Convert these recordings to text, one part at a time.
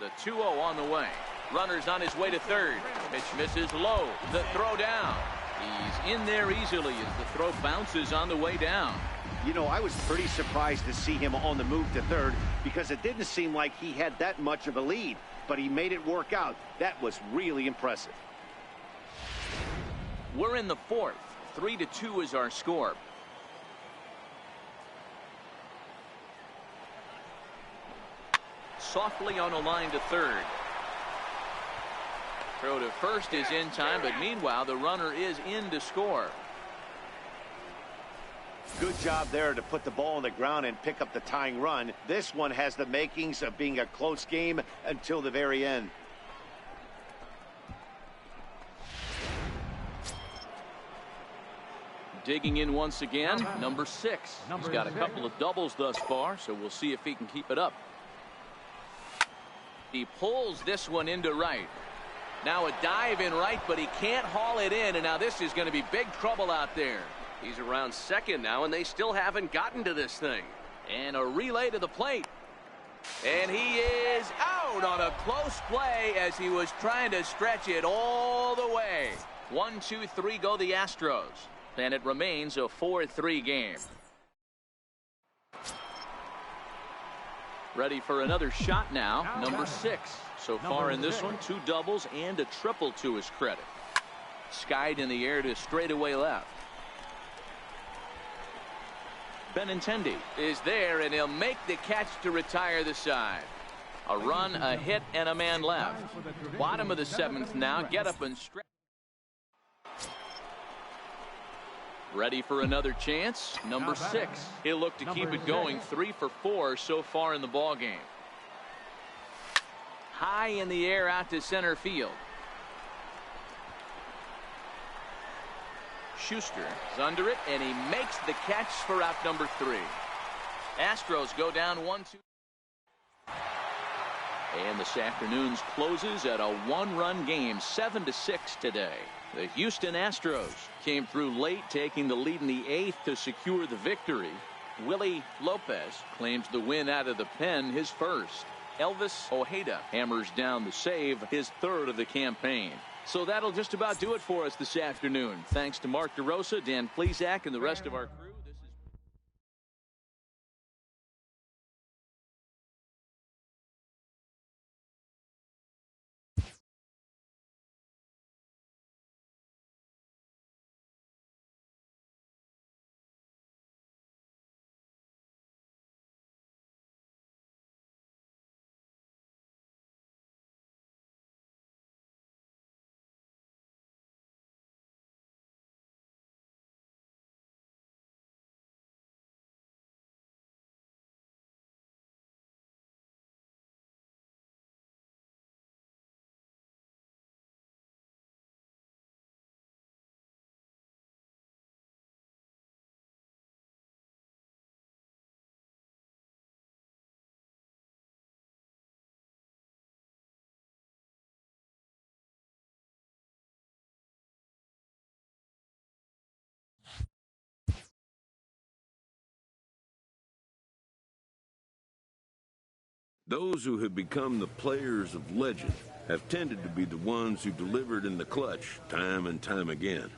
The 2-0 on the way. Runner's on his way to third. Pitch misses low. The throw down. He's in there easily as the throw bounces on the way down. You know, I was pretty surprised to see him on the move to third because it didn't seem like he had that much of a lead, but he made it work out. That was really impressive. We're in the fourth. 3-2 is our score. Softly on a line to third. Throw to first is in time, but meanwhile the runner is in to score. Good job there to put the ball on the ground and pick up the tying run. This one has the makings of being a close game until the very end. Digging in once again, number 6. He's got a couple of doubles thus far, so we'll see if he can keep it up. He pulls this one into right. Now a dive in right, but he can't haul it in, and now this is going to be big trouble out there. He's around second now, and they still haven't gotten to this thing. And a relay to the plate. And he is out on a close play as he was trying to stretch it all the way. 1, 2, 3 go the Astros. And it remains a 4-3 game. Ready for another shot now, number 6. So far in this one, 2 doubles and a triple to his credit. Skied in the air to straightaway left. Benintendi is there, and he'll make the catch to retire the side. A run, a hit, and a man left. Bottom of the 7th now. Get up and stretch. Ready for another chance. Number 6. He'll look to keep it going. 3 for 4 so far in the ball game. High in the air out to center field. Schuster is under it, and he makes the catch for out number 3. Astros go down 1-2. And this afternoon's closes at a 1-run game, 7-6 today. The Houston Astros came through late, taking the lead in the 8th to secure the victory. Willie Lopez claims the win out of the pen, his first. Elvis Ojeda hammers down the save, his 3rd of the campaign. So that'll just about do it for us this afternoon. Thanks to Mark DeRosa, Dan Plesac, and the rest of our crew. Those who have become the players of legend have tended to be the ones who delivered in the clutch time and time again.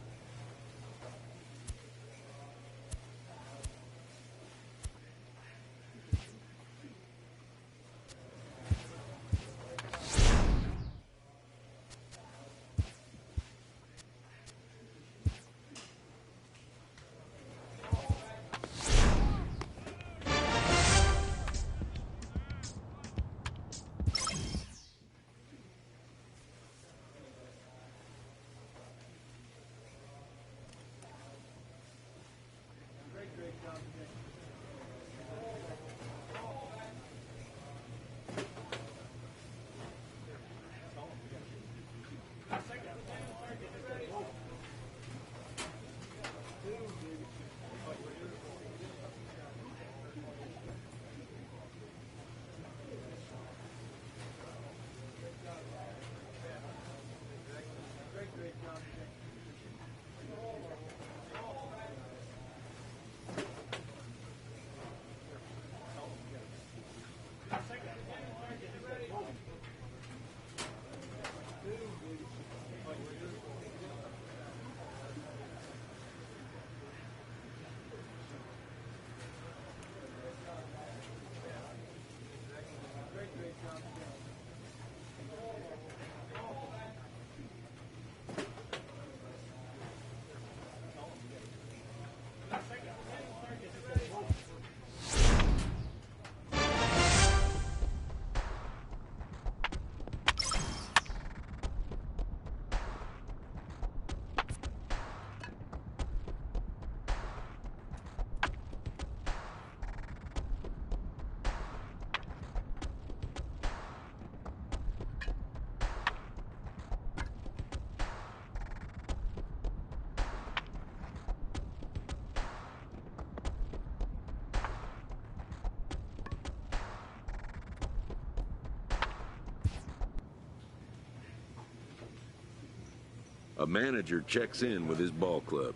a manager checks in with his ball club.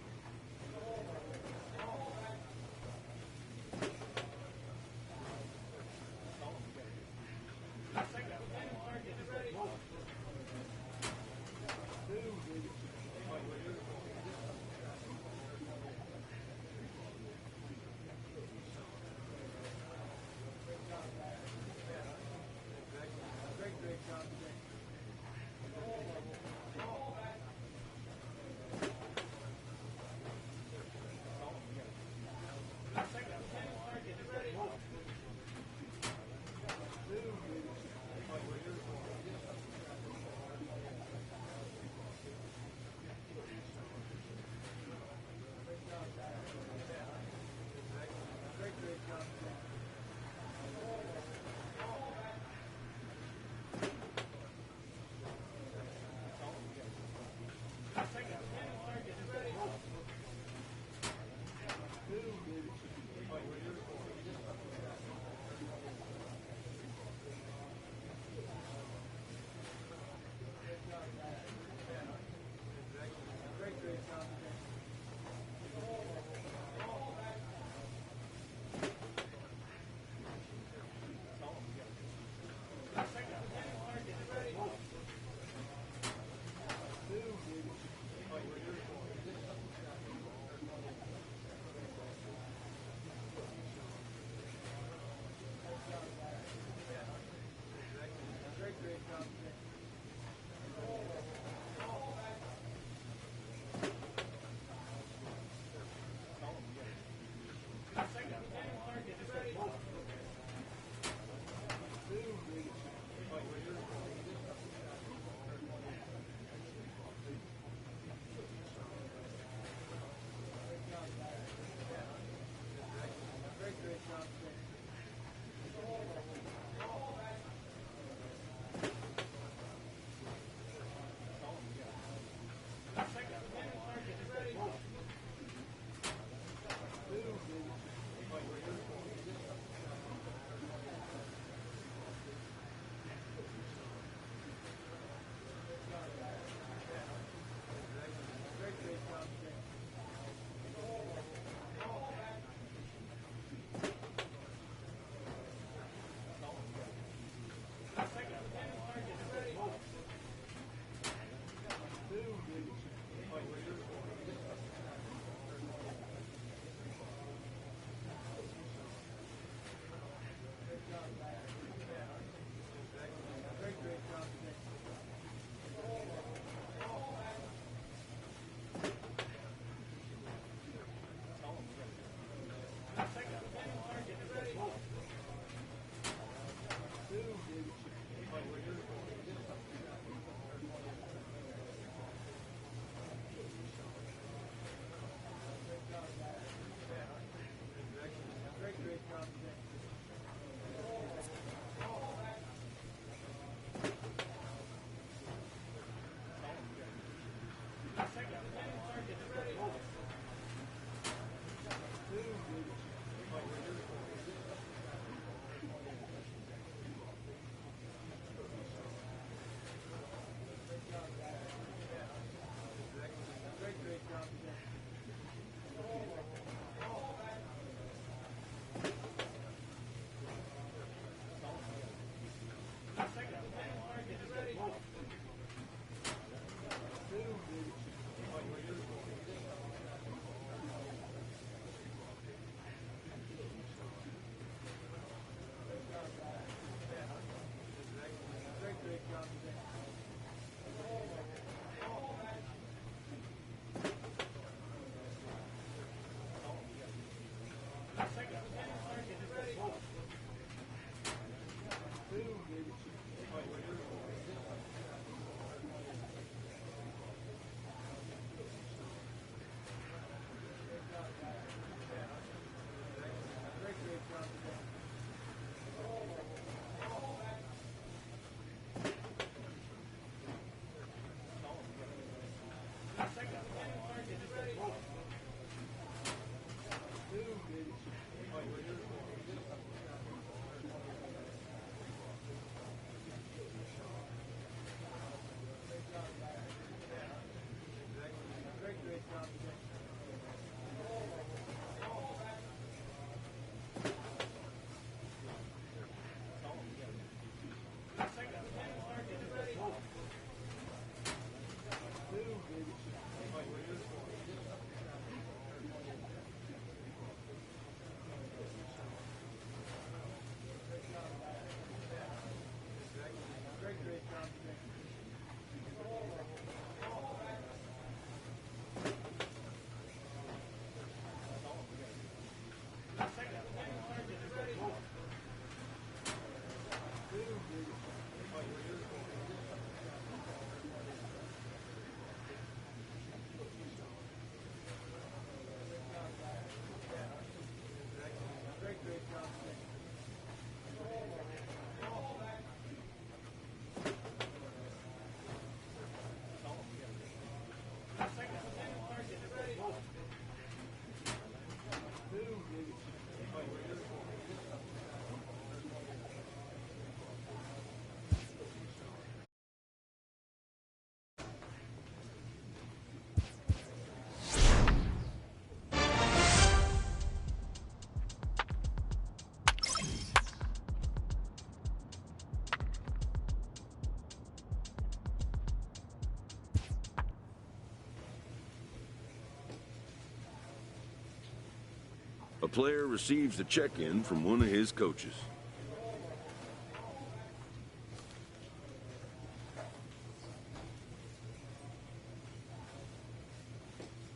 A player receives a check-in from one of his coaches.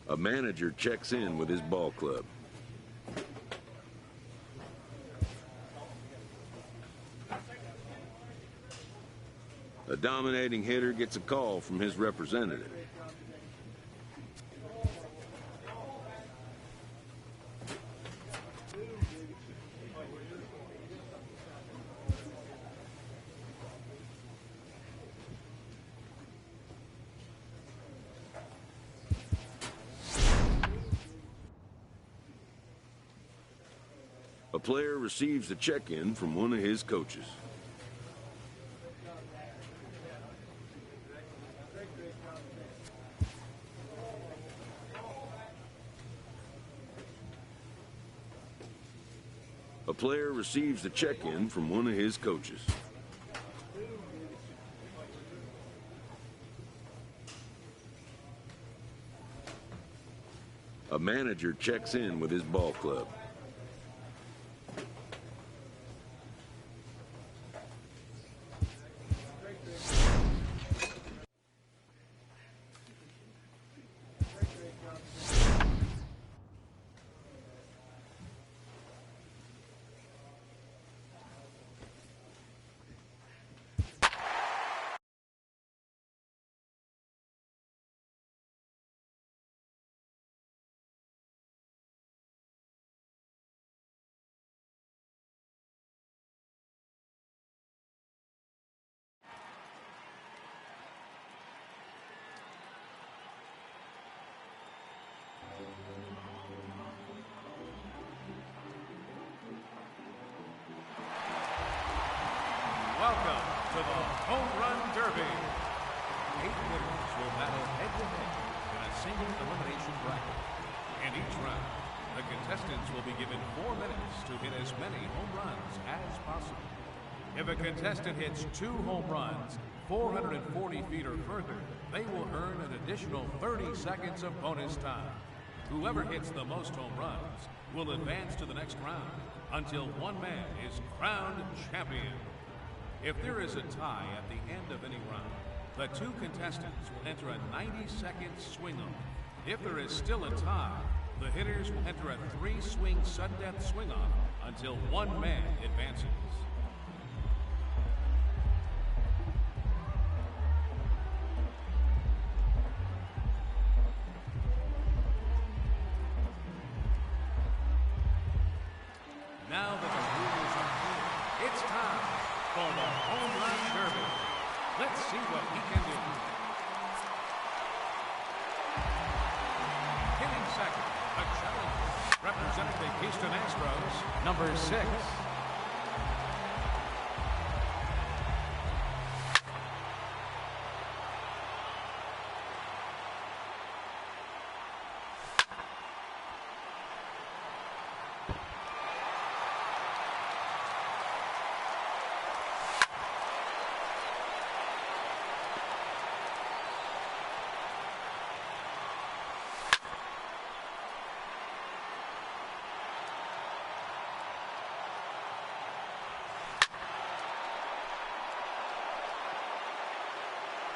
A manager checks in with his ball club. A dominating hitter gets a call from his representative. A player receives a check-in from one of his coaches. A player receives a check-in from one of his coaches. A manager checks in with his ball club. Welcome to the Home Run Derby. 8 hitters will battle head-to-head in a single elimination bracket. In each round, the contestants will be given 4 minutes to hit as many home runs as possible. If a contestant hits 2 home runs 440 feet or further, they will earn an additional 30 seconds of bonus time. Whoever hits the most home runs will advance to the next round until one man is crowned champion. If there is a tie at the end of any round, the 2 contestants will enter a 90-second swing-off. If there is still a tie, the hitters will enter a 3-swing sudden death swing-off until one man advances. Now that the rules are clear, it's time for the Home Run Derby. Let's see what he can do. Hitting second, a challenger, representing the Houston Astros, number 6.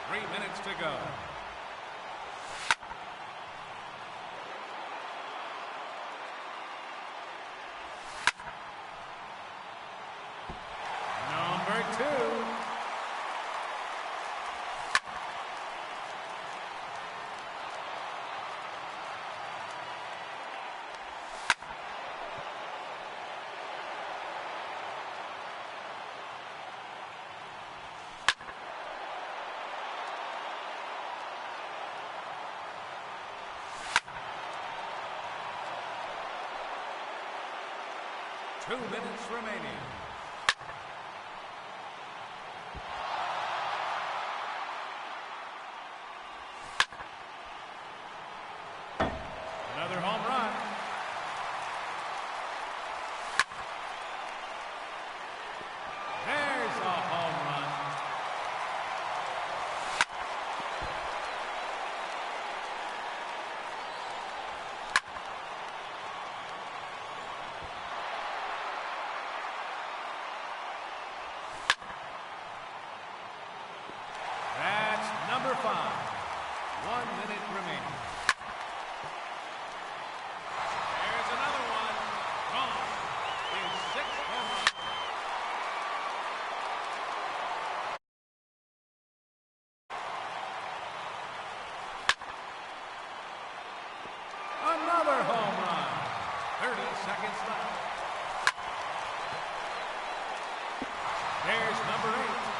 Three minutes to go. Number 2. Two minutes remaining. Another home run. There's a home run. 5. 1 minute remaining. There's another one. Gone. His 6th home run. Another home run. 30 seconds left. There's number 8.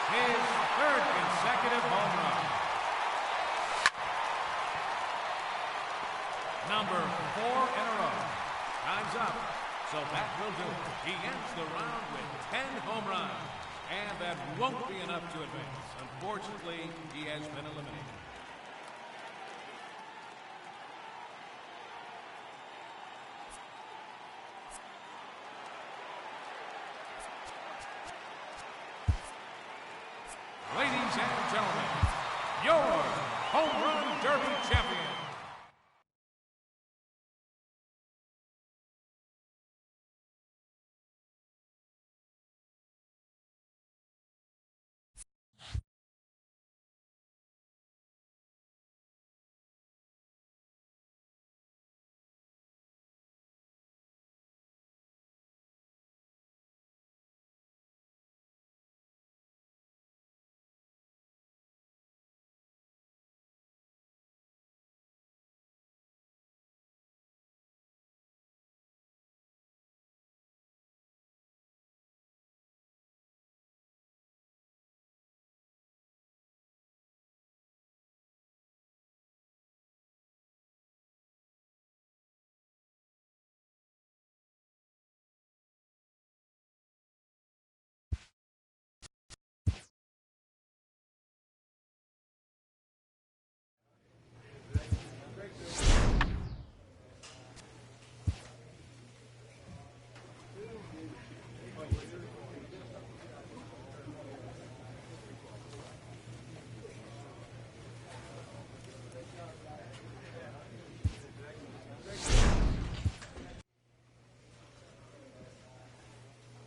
His 3rd consecutive home run. Number 4 in a row. Time's up. So that will do it. He ends the round with 10 home runs. And that won't be enough to advance. Unfortunately, he has been eliminated. Ladies and gentlemen, your Home Run Derby champion.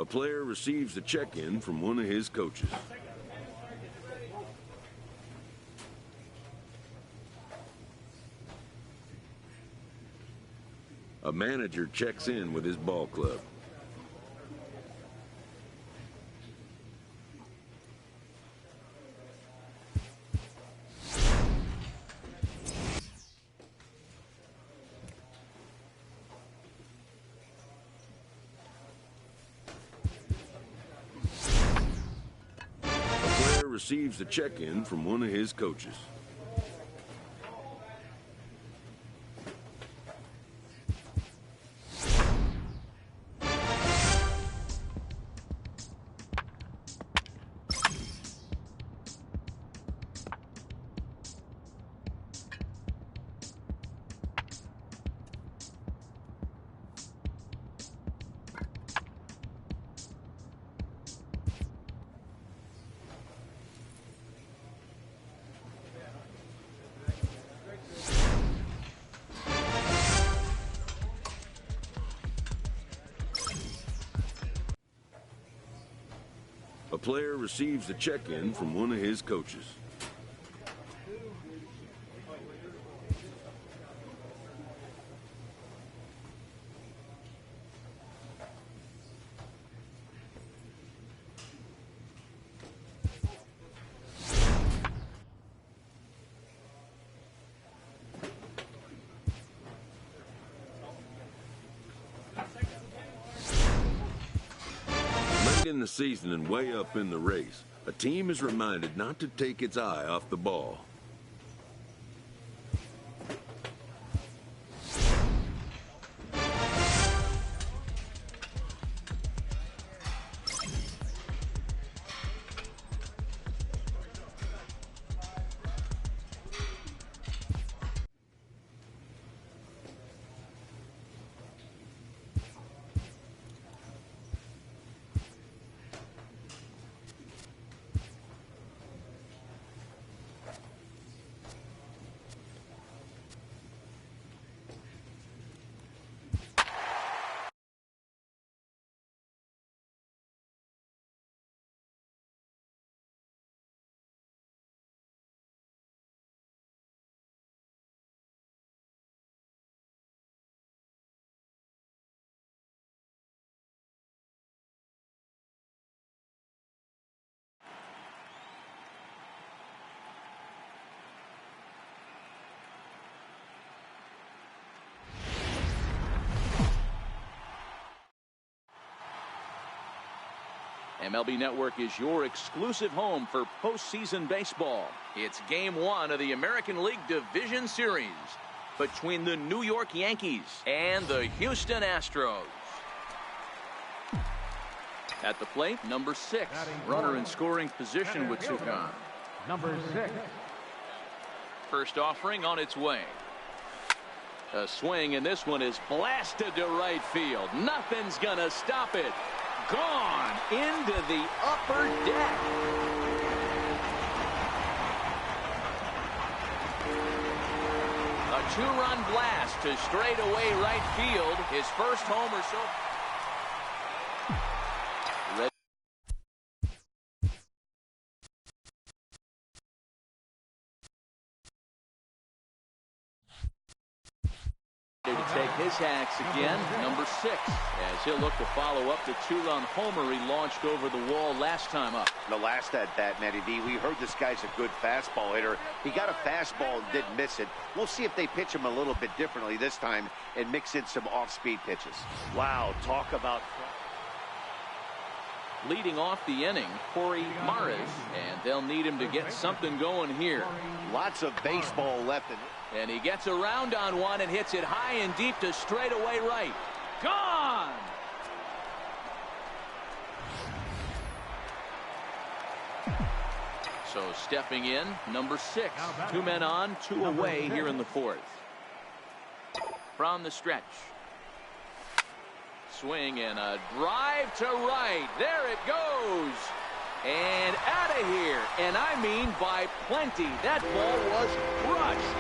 A player receives a check-in from one of his coaches. A manager checks in with his ball club. Receives a check-in from one of his coaches. A player receives a check-in from one of his coaches. In the season and way up in the race, a team is reminded not to take its eye off the ball. MLB Network is your exclusive home for postseason baseball. It's Game 1 of the American League Division Series between the New York Yankees and the Houston Astros. At the plate, number 6. Runner in scoring position with two gone. Number 6. First offering on its way. A swing, and this one is blasted to right field. Nothing's gonna stop it. Gone into the upper deck. A two-run blast to straightaway right field. His first homer so far. To take his hacks again, number 6, as he'll look to follow up the two-run homer he launched over the wall last time up. The last at bat, Matty D, we heard this guy's a good fastball hitter. He got a fastball and didn't miss it. We'll see if they pitch him a little bit differently this time and mix in some off-speed pitches. Wow, talk about... Leading off the inning, Corey Maris, and they'll need him to get something going here. Lots of baseball left in it. And he gets around on one and hits it high and deep to straightaway right. Gone! So stepping in, number 6. 2 men on, 2 away here in the 4th. From the stretch. Swing and a drive to right. There it goes. And out of here. And I mean by plenty. That ball was crushed.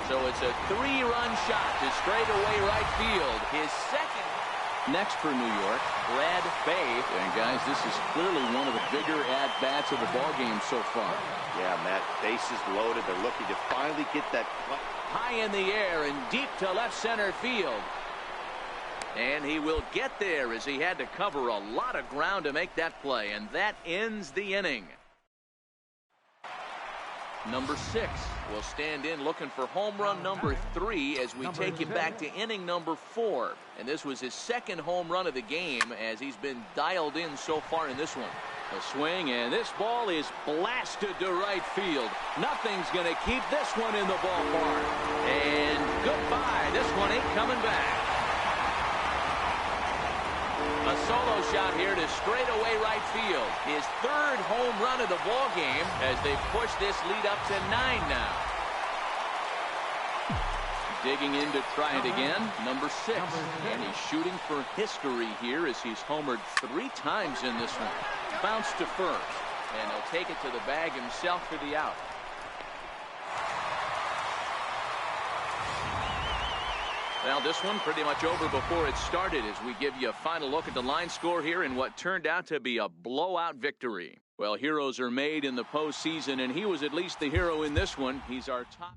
So it's a 3-run shot to straightaway right field. His second. Next for New York, Brad Bay. And guys, this is clearly one of the bigger at-bats of the ballgame so far. Yeah, Matt, bases loaded. They're looking to finally get that high in the air and deep to left center field. And he will get there as he had to cover a lot of ground to make that play. And that ends the inning. Number 6 will stand in looking for home run number 3 as we take him back to inning number 4. And this was his second home run of the game as he's been dialed in so far in this one. A swing, and this ball is blasted to right field. Nothing's going to keep this one in the ballpark. And goodbye. This one ain't coming back. A solo shot here to straightaway right field. His 3rd home run of the ball game as they push this lead up to 9 now. Digging in to try it again, number 6. And he's shooting for history here as he's homered 3 times in this one. Bounce to first, and he'll take it to the bag himself for the out. Well, this one pretty much over before it started as we give you a final look at the line score here in what turned out to be a blowout victory. Well, heroes are made in the postseason, and he was at least the hero in this one. He's our top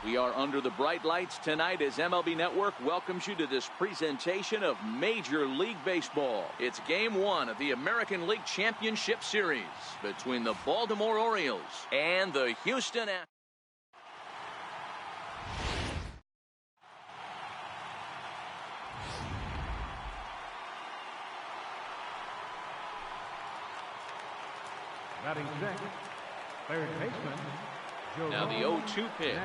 We are under the bright lights tonight as MLB Network welcomes you to this presentation of Major League Baseball. It's Game 1 of the American League Championship Series between the Baltimore Orioles and the Houston Astros. Batting second, third baseman, Now the 0-2 pitch.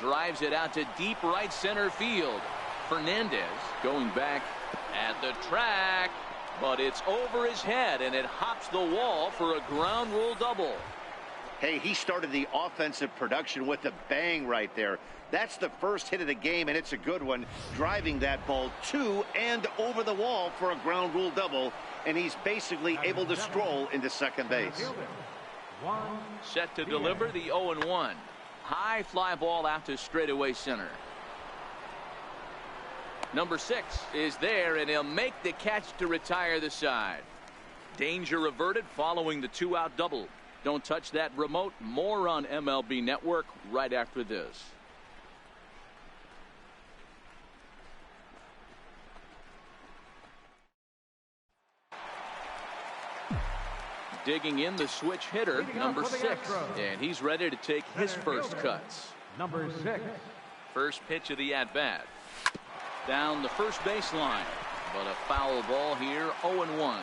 Drives it out to deep right center field. Fernandez going back at the track, but it's over his head and it hops the wall for a ground rule double. Hey, he started the offensive production with a bang right there. That's the first hit of the game, and it's a good one, driving that ball to and over the wall for a ground rule double, and he's basically able to stroll into second base. Set to deliver the 0-1. High fly ball out to straightaway center. Number 6 is there, and he'll make the catch to retire the side. Danger averted following the 2-out double. Don't touch that remote. More on MLB Network right after this. Digging in the switch hitter, number 6, and he's ready to take his first cuts. Number 6. First pitch of the at-bat. Down the first baseline, but a foul ball here, 0-1.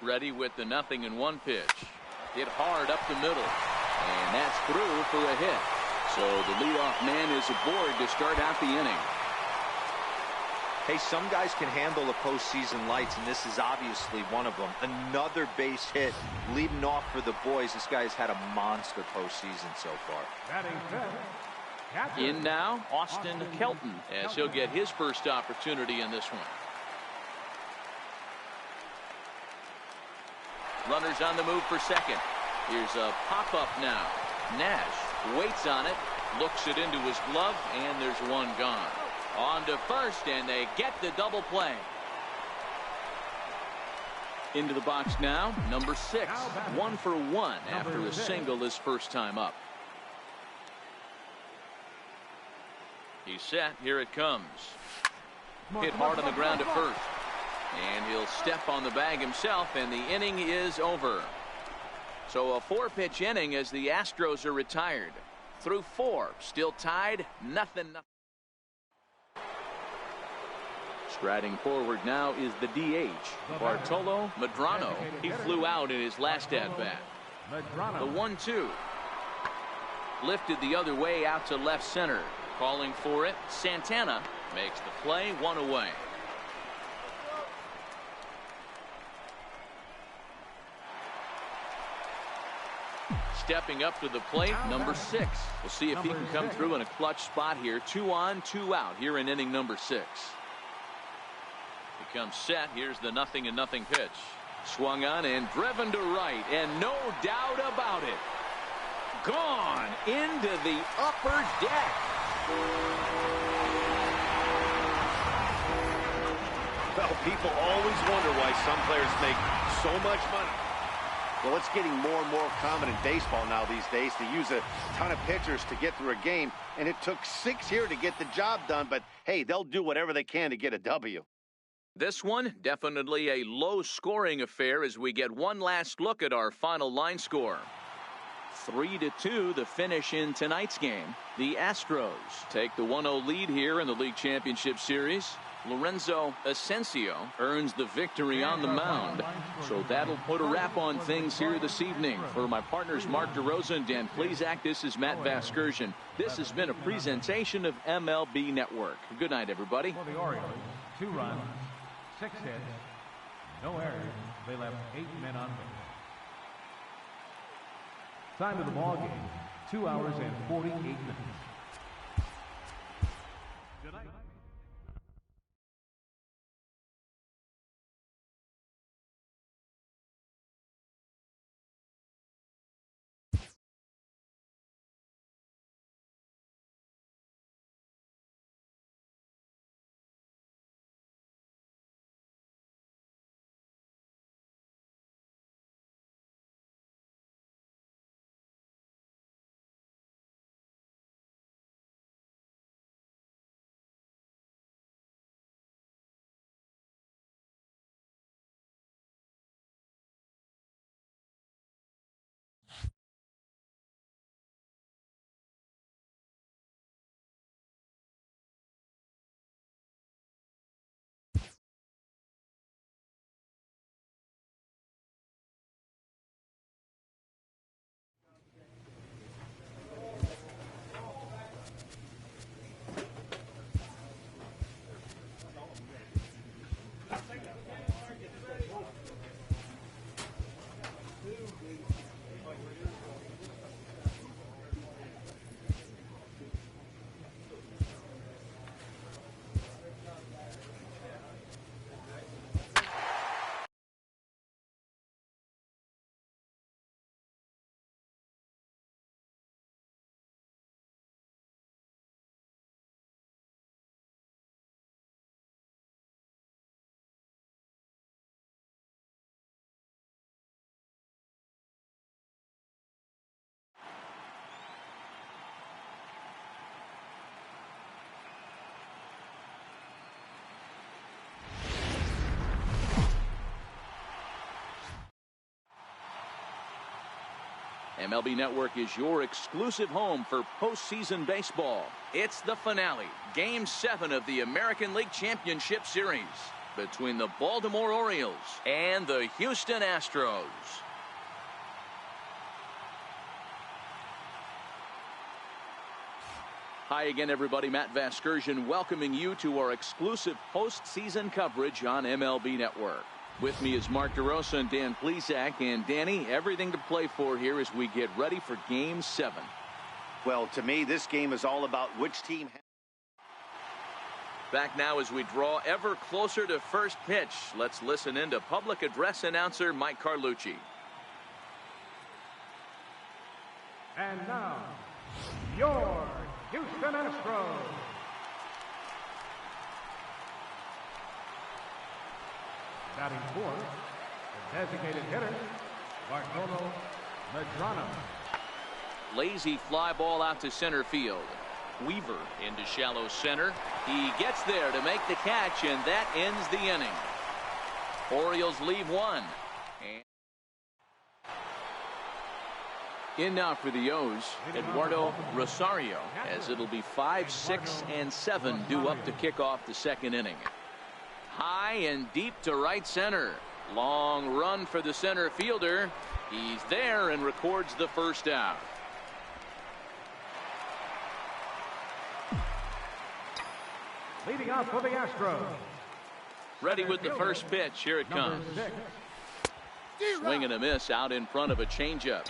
Ready with the 0-1 pitch. Hit hard up the middle, and that's through for a hit. So the leadoff man is aboard to start out the inning. Hey, some guys can handle the postseason lights, and this is obviously one of them. Another base hit leading off for the boys. This guy's had a monster postseason so far. In now, Austin Kelton, as he'll get his first opportunity in this one. Runners on the move for second. Here's a pop-up now. Nash waits on it, looks it into his glove, and there's one gone. On to first, and they get the double play. Into the box now, number 6. 1 for 1 after a single his first time up. He's set. Here it comes. Hit hard on the ground at first. And he'll step on the bag himself, and the inning is over. So a 4-pitch inning as the Astros are retired. Through 4, still tied, nothing. Striding forward now is the DH, Bartolo Medrano. He flew out in his last at-bat. The 1-2. Lifted the other way out to left center. Calling for it, Santana makes the play, 1 away. Stepping up to the plate, number 6. We'll see if he can come through in a clutch spot here. 2 on, 2 out here in inning number 6. He comes set. Here's the 0-0 pitch. Swung on and driven to right, and no doubt about it. Gone into the upper deck. Well, people always wonder why some players make so much money. Well, it's getting more and more common in baseball now these days to use a ton of pitchers to get through a game, and it took 6 here to get the job done, but hey, they'll do whatever they can to get a W. This one, definitely a low-scoring affair as we get one last look at our final line score. 3-2 the finish in tonight's game. The Astros take the 1-0 lead here in the League Championship Series. Lorenzo Asensio earns the victory on the mound. So that'll put a wrap on things here this evening. For my partners Mark DeRosa and Dan Plesac, this is Matt Vasgersian. This has been a presentation of MLB Network. Good night, everybody. For the Orioles, 2 runs, 6 hits, no errors. They left 8 men on base. Time of the ball game, 2 hours and 48 minutes. MLB Network is your exclusive home for postseason baseball. It's the finale, Game 7 of the American League Championship Series between the Baltimore Orioles and the Houston Astros. Hi again, everybody. Matt Vasgersian welcoming you to our exclusive postseason coverage on MLB Network. With me is Mark DeRosa and Dan Plesac. And Danny, everything to play for here as we get ready for Game 7. Well, to me, this game is all about which team. Back now as we draw ever closer to first pitch. Let's listen in to public address announcer Mike Carlucci. And now, your Houston Astros. Batting fourth, the designated hitter, Bartolo Medrano. Lazy fly ball out to center field. Weaver into shallow center. He gets there to make the catch, and that ends the inning. Orioles leave one. In now for the O's, Eduardo Rosario, as it'll be 5, 6, and 7 due up to kick off the second inning. High and deep to right center. Long run for the center fielder. He's there and records the first out. Leading off for the Astros. Ready with the first pitch. Here it comes. Swing and a miss out in front of a changeup.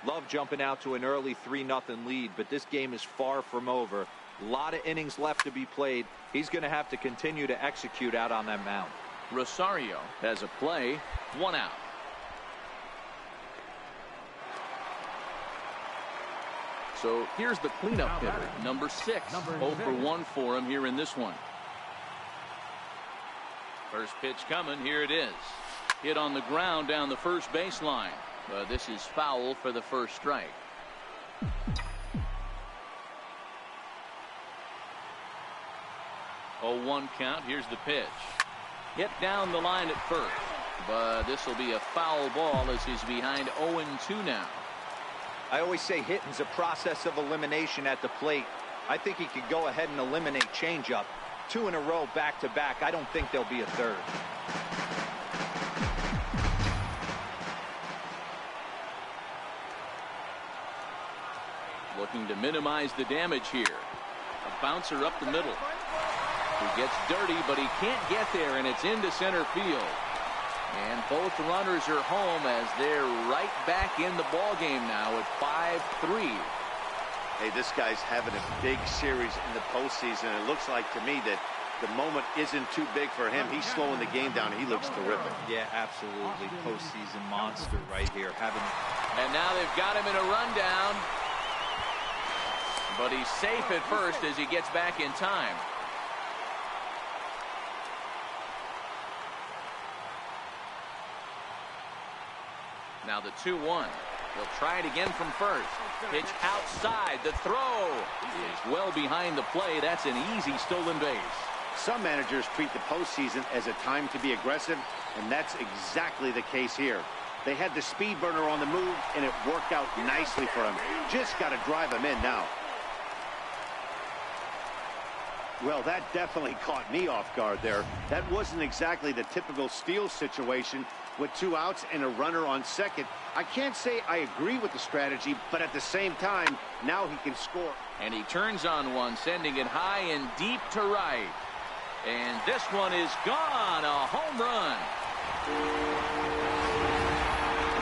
Love jumping out to an early 3-0 lead, but this game is far from over. A lot of innings left to be played. He's going to have to continue to execute out on that mound. Rosario has a play, 1 out. So here's the cleanup hitter, number 6. 0 for 1 for him here in this one. First pitch coming. Here it is. Hit on the ground down the first baseline. This is foul for the first strike. 0-1 count. Here's the pitch. Hit down the line at first, but this will be a foul ball as he's behind 0-2 now. I always say hitting's a process of elimination at the plate. I think he could go ahead and eliminate changeup. 2 in a row back to back. I don't think there'll be a third. Looking to minimize the damage here. A bouncer up the middle. He gets dirty, but he can't get there, and it's into center field. And both runners are home as they're right back in the ball game now at 5-3. Hey, this guy's having a big series in the postseason. It looks like to me that the moment isn't too big for him. He's slowing the game down. He looks terrific. Yeah, absolutely. Postseason monster right here. And now they've got him in a rundown. But he's safe at first as he gets back in time. Now the 2-1. They'll try it again from first. Pitch outside. The throw is well behind the play. That's an easy stolen base. Some managers treat the postseason as a time to be aggressive, and that's exactly the case here. They had the speed burner on the move, and it worked out nicely for him. Just got to drive him in now. Well, that definitely caught me off guard there. That wasn't exactly the typical steal situation with 2 outs and a runner on second. I can't say I agree with the strategy, but at the same time, now he can score. And he turns on one, sending it high and deep to right. And this one is gone. A home run.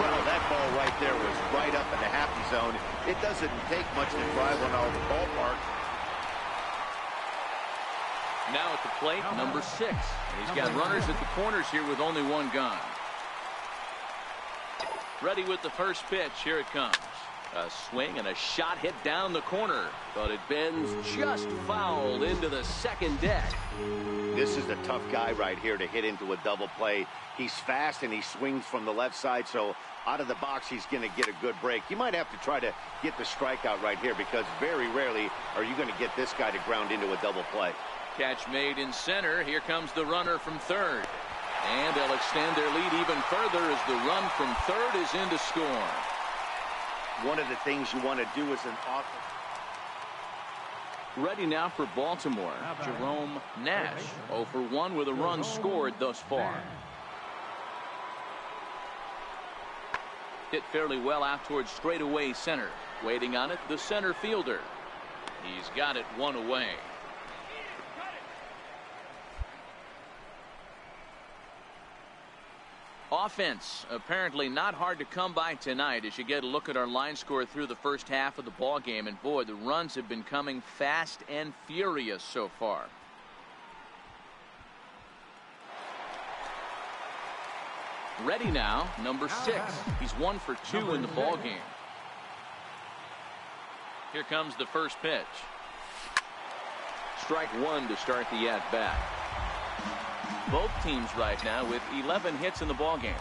Well, that ball right there was right up in the happy zone. It doesn't take much to drive one out of the ballpark. Now at the plate, number 6. He's got runners at the corners here with only 1 gone. Ready with the first pitch. Here it comes. A swing and a shot hit down the corner, but it bends just fouled into the second deck. This is a tough guy right here to hit into a double play. He's fast and he swings from the left side, so out of the box he's going to get a good break. You might have to try to get the strikeout right here because very rarely are you going to get this guy to ground into a double play. Catch made in center. Here comes the runner from third. And they'll extend their lead even further as the run from third is in to score. one of the things you want to do as an offense. Ready now for Baltimore, Jerome Nash, 0 for 1 with a run scored thus far. Hit fairly well out towards straightaway center. Waiting on it, the center fielder. He's got it one away. Offense apparently not hard to come by tonight as you get a look at our line score through the first half of the ball game, and boy, the runs have been coming fast and furious so far. Ready now, number 6. He's 1 for 2 in the ball game. Here comes the first pitch. Strike 1 to start the at bat. Both teams right now with 11 hits in the ball game.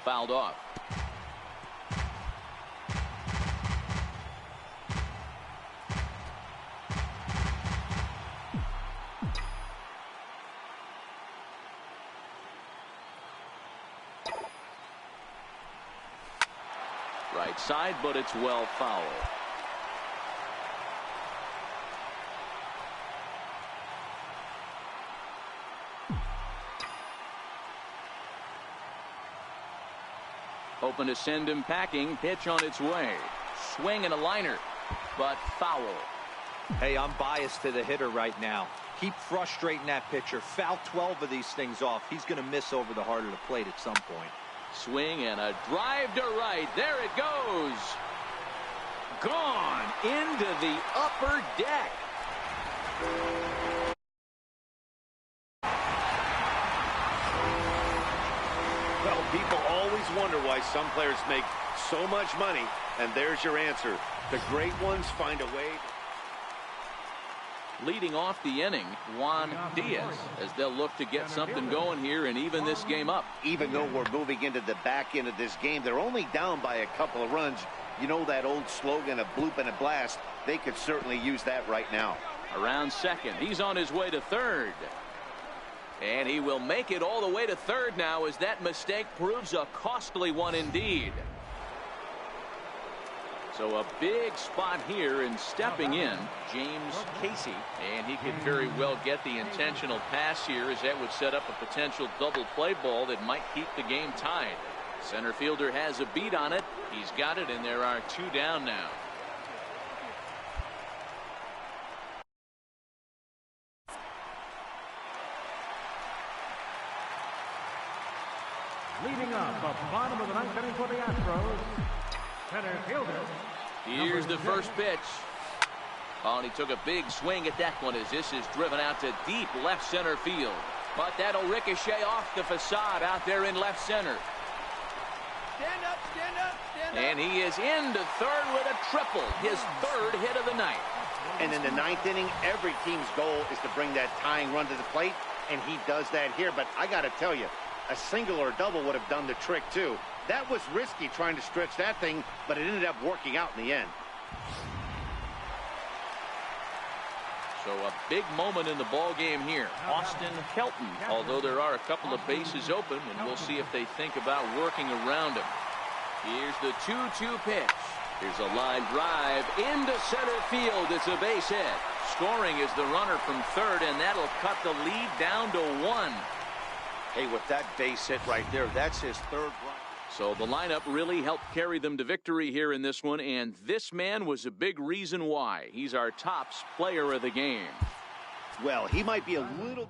Fouled off. Right side, but it's well foul. Hoping to send him packing. Pitch on its way. Swing and a liner, but foul. Hey, I'm biased to the hitter right now. Keep frustrating that pitcher. Foul 12 of these things off. He's going to miss over the heart of the plate at some point. Swing and a drive to right. There it goes. Gone into the upper deck. Well, people always wonder why some players make so much money, and there's your answer. The great ones find a way. Leading off the inning, Juan Diaz, as they'll look to get something going here and even this game up. Even though we're moving into the back end of this game, they're only down by a couple of runs. You know that old slogan, a bloop and a blast. They could certainly use that right now. Around second, he's on his way to third. And he will make it all the way to third now as that mistake proves a costly one indeed. So a big spot here, and stepping in, James Casey. And he could very well get the intentional pass here, as that would set up a potential double play ball that might keep the game tied. Center fielder has a beat on it. He's got it, and there are 2 down now. Leading up the bottom of the ninth inning for the Astros, center fielder. Here's the first pitch. Oh, and he took a big swing at that one as this is driven out to deep left center field. But that'll ricochet off the facade out there in left center. Stand up, stand up, stand up. And he is into third with a triple, his 3rd hit of the night. And in the 9th inning, every team's goal is to bring that tying run to the plate, and he does that here. But I got to tell you, a single or a double would have done the trick too. That was risky trying to stretch that thing, but it ended up working out in the end. So a big moment in the ball game here. Austin Kelton, although there are a couple of bases open, and we'll see if they think about working around him. Here's the 2-2 pitch. Here's a line drive into center field. It's a base hit. Scoring is the runner from third, and that'll cut the lead down to 1. Hey, with that base hit right there, that's his 3rd run. So the lineup really helped carry them to victory here in this one, and this man was a big reason why. He's our tops player of the game. Well, he might be a little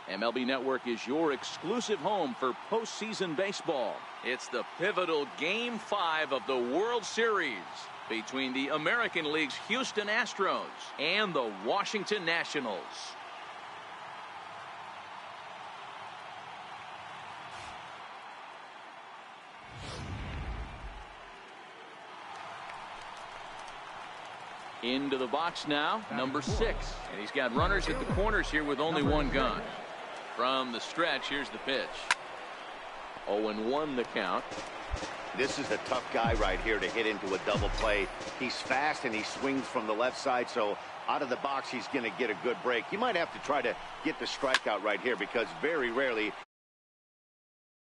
MLB Network is your exclusive home for postseason baseball. It's the pivotal Game 5 of the World Series between the American League's Houston Astros and the Washington Nationals. Into the box now, number 6. And he's got runners at the corners here with only one gun. From the stretch, here's the pitch. 0-1 the count. This is a tough guy right here to hit into a double play. He's fast and he swings from the left side, so out of the box he's going to get a good break. You might have to try to get the strikeout right here because very rarely